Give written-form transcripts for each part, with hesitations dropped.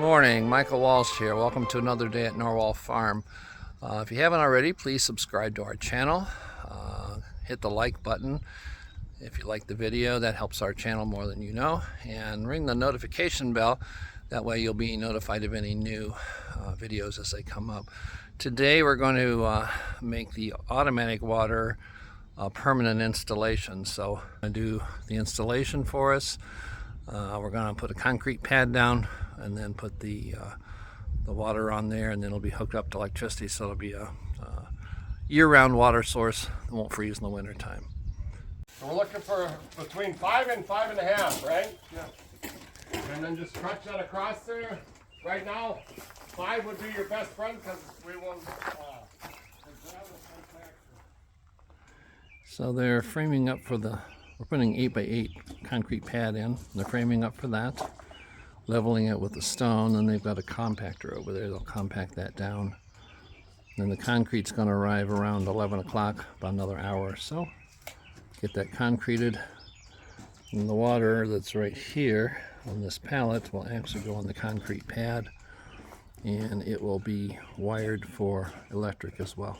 morning, Michael Walsh here. Welcome to another day at Norwell Farm. If you haven't already, please subscribe to our channel. Hit the like button if you like the video. That helps our channel more than you know. And ring the notification bell. That way you'll be notified of any new videos as they come up. Today we're going to make the automatic water permanent installation. So I'm going to do the installation for us. We're going to put a concrete pad down and then put the water on there, and then it'll be hooked up to electricity, so it'll be a year-round water source. It won't freeze in the winter time. So we're looking for between 5 and 5.5, right? Yeah. And then just crunch that across there. Right now, 5 would be your best friend because we won't. So they're framing up for we're putting 8x8 concrete pad in. They're framing up for that, leveling it with the stone, and they've got a compactor over there. They'll compact that down. And the concrete's going to arrive around 11 o'clock, about another hour or so. Get that concreted. And the water that's right here on this pallet will actually go on the concrete pad, and it will be wired for electric as well.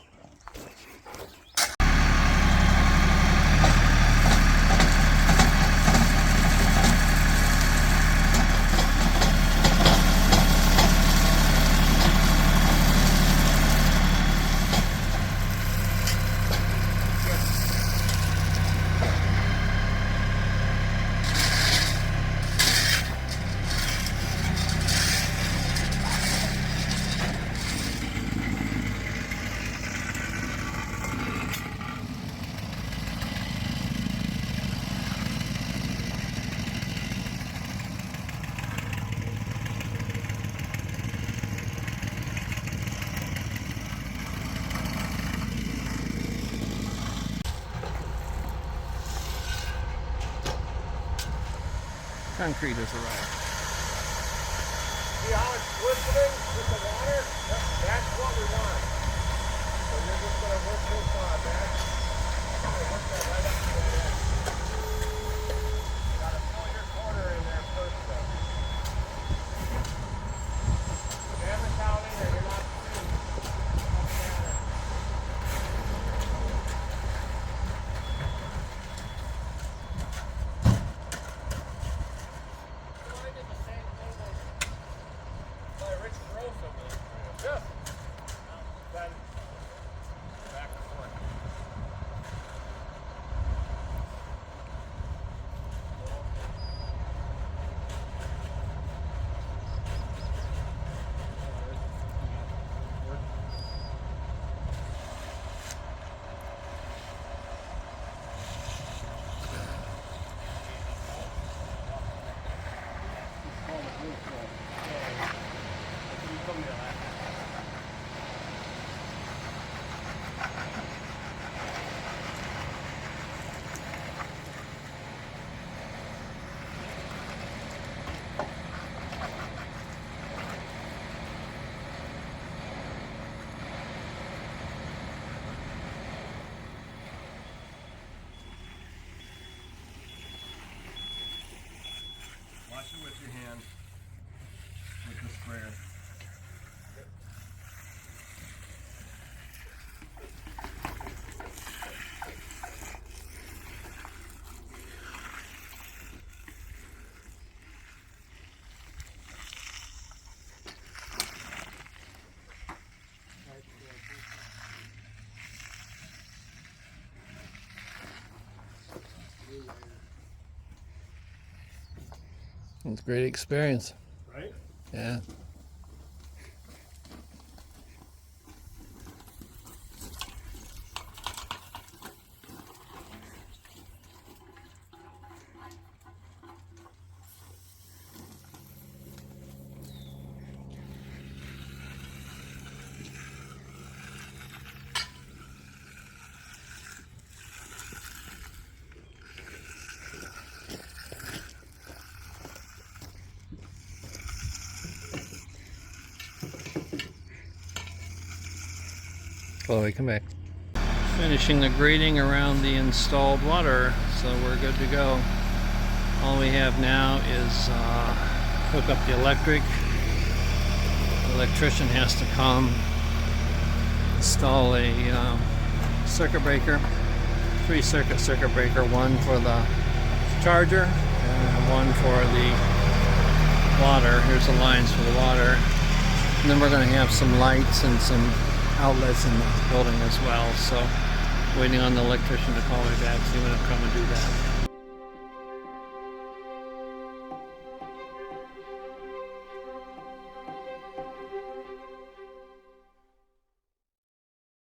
Concrete has arrived. See how it's glistening with the water? That's what we want. So you're just going to work this on, man. You're going to work that right up to the end. You got to pull your corner in there first, though. Jam it down in there. You're not seeing it. Wash it with your hand, with the sprayer. It's a great experience. Right? Yeah. Chloe, come back. Finishing the grading around the installed water, so we're good to go. All we have now is hook up the electric, electrician has to come install a circuit breaker, 3-circuit circuit breaker, one for the charger and one for the water. Here's the lines for the water, and then we're going to have some lights and some outlets in the building as well. So waiting on the electrician to call me back, see when he'll come and do that.